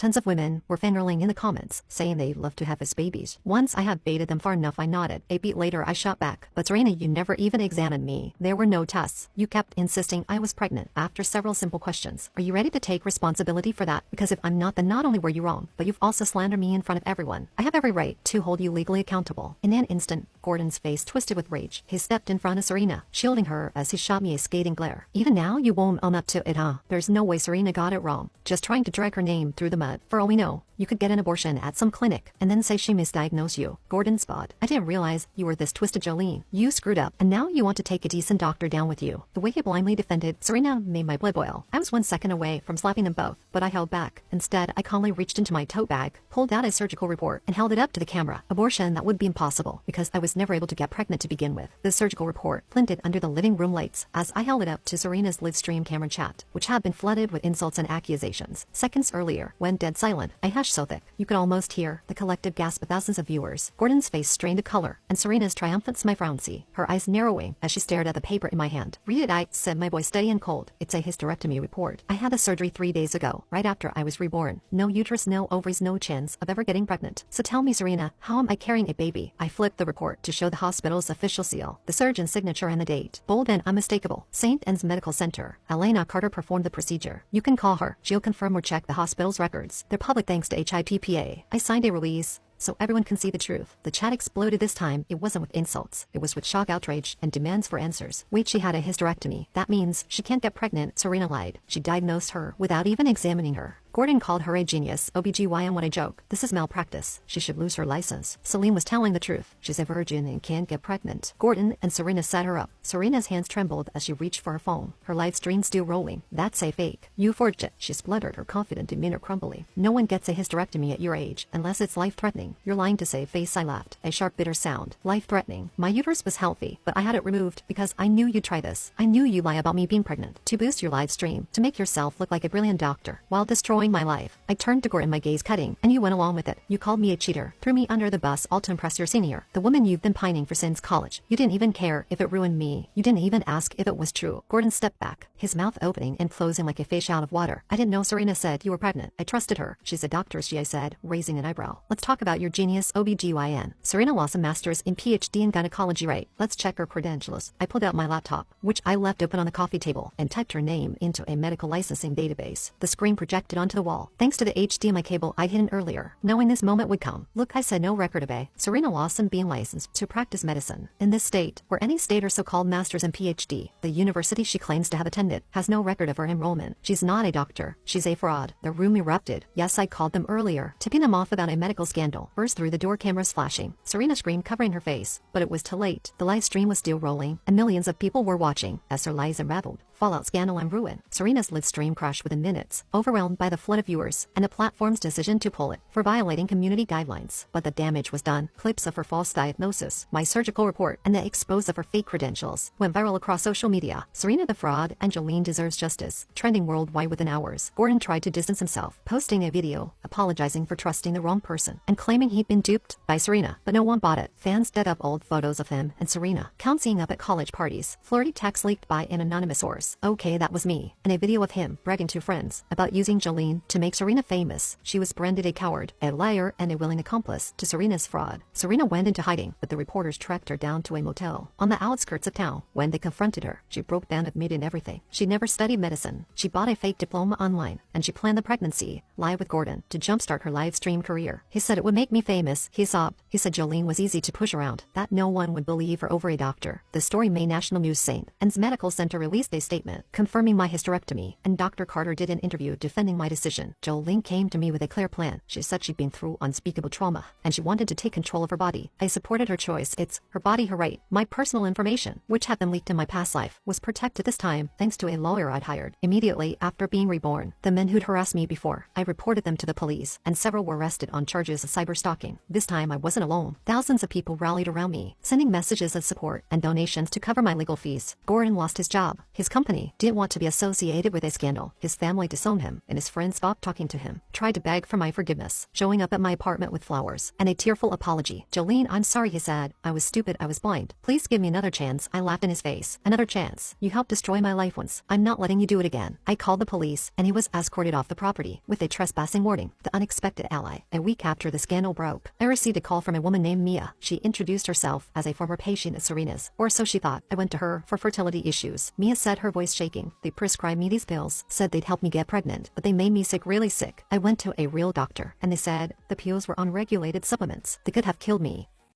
Tons of women were fangirling in the comments, saying they'd love to have his babies. Once I had baited them far enough, I nodded. A beat later I shot back. But Serena, you never even examined me. There were no tests. You kept insisting I was pregnant after several simple questions. Are you ready to take responsibility for that? Because if I'm not, then not only were you wrong, but you've also slandered me in front of everyone. I have every right to hold you legally accountable. In an instant, Gordon's face twisted with rage. He stepped in front of Serena, shielding her as he shot me a scathing glare. Even now, you won't own up to it, huh? There's no way Serena got it wrong. Just trying to drag her name through the mud. For all we know, you could get an abortion at some clinic and then say she misdiagnosed you. Gordon spot. I didn't realize you were this twisted, Jolene. You screwed up, and now you want to take a decent doctor down with you. The way he blindly defended Serena made my blood boil. I was 1 second away from slapping them both, but I held back. Instead, I calmly reached into my tote bag, pulled out a surgical report, and held it up to the camera. Abortion that would be impossible because I was never able to get pregnant to begin with. The surgical report glinted under the living room lights as I held it up to Serena's live stream camera chat, which had been flooded with insults and accusations. Seconds earlier, when dead silent, I hushed so thick you could almost hear the collective gasp of thousands of viewers. Gordon's face strained to color, and Serena's triumphant smile frowncy, her eyes narrowing as she stared at the paper in my hand. Read it, I said, my voice steady and cold. It's a hysterectomy report. I had the surgery 3 days ago, right after I was reborn. No uterus, no ovaries, no chance of ever getting pregnant. So tell me, Serena, how am I carrying a baby? I flipped the report to show the hospital's official seal, the surgeon's signature and the date. Bold and unmistakable. St. Anne's Medical Center. Elena Carter performed the procedure. You can call her. She'll confirm or check the hospital's records. They're public thanks to HIPPA. I signed a release so everyone can see the truth. The chat exploded this time. It wasn't with insults. It was with shock, outrage, and demands for answers. Wait, she had a hysterectomy. That means she can't get pregnant. Serena lied. She diagnosed her without even examining her. Gordon called her a genius. OBGYN, what a joke. This is malpractice. She should lose her license. Celine was telling the truth. She's a virgin and can't get pregnant. Gordon and Serena set her up. Serena's hands trembled as she reached for her phone. Her live stream still rolling. That's a fake. You forged it. She spluttered, her confident demeanor crumbly. No one gets a hysterectomy at your age unless it's life-threatening. You're lying to save face, I laughed. A sharp, bitter sound. Life-threatening. My uterus was healthy, but I had it removed because I knew you'd try this. I knew you'd lie about me being pregnant to boost your live stream, to make yourself look like a brilliant doctor while destroying my life. I turned to Gordon, my gaze cutting, and you went along with it. You called me a cheater, threw me under the bus, all to impress your senior, the woman you've been pining for since college. You didn't even care if it ruined me. You didn't even ask if it was true. Gordon stepped back, his mouth opening and closing like a fish out of water. I didn't know Serena said you were pregnant. I trusted her. She's a doctor, I said, raising an eyebrow. Let's talk about your genius OBGYN. Serena lost a master's in PhD in gynecology, right? Let's check her credentials. I pulled out my laptop, which I left open on the coffee table, and typed her name into a medical licensing database. The screen projected onto the wall, thanks to the HDMI cable I'd hidden earlier, knowing this moment would come. Look, I said, no record of a Serena Lawson being licensed to practice medicine in this state, or any state or so-called master's and PhD. The university she claims to have attended has no record of her enrollment. She's not a doctor. She's a fraud. The room erupted. Yes, I called them earlier, tipping them off about a medical scandal. Burst through the door, cameras flashing. Serena screamed, covering her face, but it was too late. The live stream was still rolling, and millions of people were watching as her lies unraveled. Fallout, scandal, and ruin. Serena's live stream crashed within minutes, overwhelmed by the flood of viewers and the platform's decision to pull it for violating community guidelines. But the damage was done. Clips of her false diagnosis, my surgical report, and the expose of her fake credentials went viral across social media. Serena the fraud, and Jolene deserves justice, trending worldwide within hours. Gordon tried to distance himself, posting a video apologizing for trusting the wrong person and claiming he'd been duped by Serena, but no one bought it. Fans dug up old photos of him and Serena counting up at college parties, flirty texts leaked by an anonymous source. Okay, that was me, and a video of him bragging to friends about using Jolene to make Serena famous. She was branded a coward, a liar, and a willing accomplice to Serena's fraud. Serena went into hiding, but the reporters tracked her down to a motel on the outskirts of town. When they confronted her, she broke down, admitting everything. She never studied medicine. She bought a fake diploma online, and she planned the pregnancy, live with Gordon, to jumpstart her live stream career. He said it would make me famous. He sobbed. He said Jolene was easy to push around, that no one would believe her over a doctor. The story made national news. St. Anne's Medical Center released a statement confirming my hysterectomy, and Dr. Carter did an interview defending my decision. Jolene came to me with a clear plan. She said she'd been through unspeakable trauma, and she wanted to take control of her body. I supported her choice. It's her body, her right. My personal information, which had been leaked in my past life, was protected this time thanks to a lawyer I'd hired. Immediately after being reborn, the men who'd harassed me before, I reported them to the police, and several were arrested on charges of cyberstalking. This time I wasn't alone. Thousands of people rallied around me, sending messages of support and donations to cover my legal fees. Gordon lost his job. His company company, didn't want to be associated with a scandal. His family disowned him, and his friends stopped talking to him. Tried to beg for my forgiveness, showing up at my apartment with flowers and a tearful apology. Jolene, I'm sorry, he said. I was stupid, I was blind. Please give me another chance. I laughed in his face. Another chance. You helped destroy my life once. I'm not letting you do it again. I called the police, and he was escorted off the property with a trespassing warning. The unexpected ally. A week after the scandal broke, I received a call from a woman named Mia. She introduced herself as a former patient at Serena's, or so she thought. I went to her for fertility issues. Mia said, her voice shaking. They prescribed me these pills, said they'd help me get pregnant, but they made me sick, really sick. I went to a real doctor, and they said the pills were unregulated supplements. They could have killed me.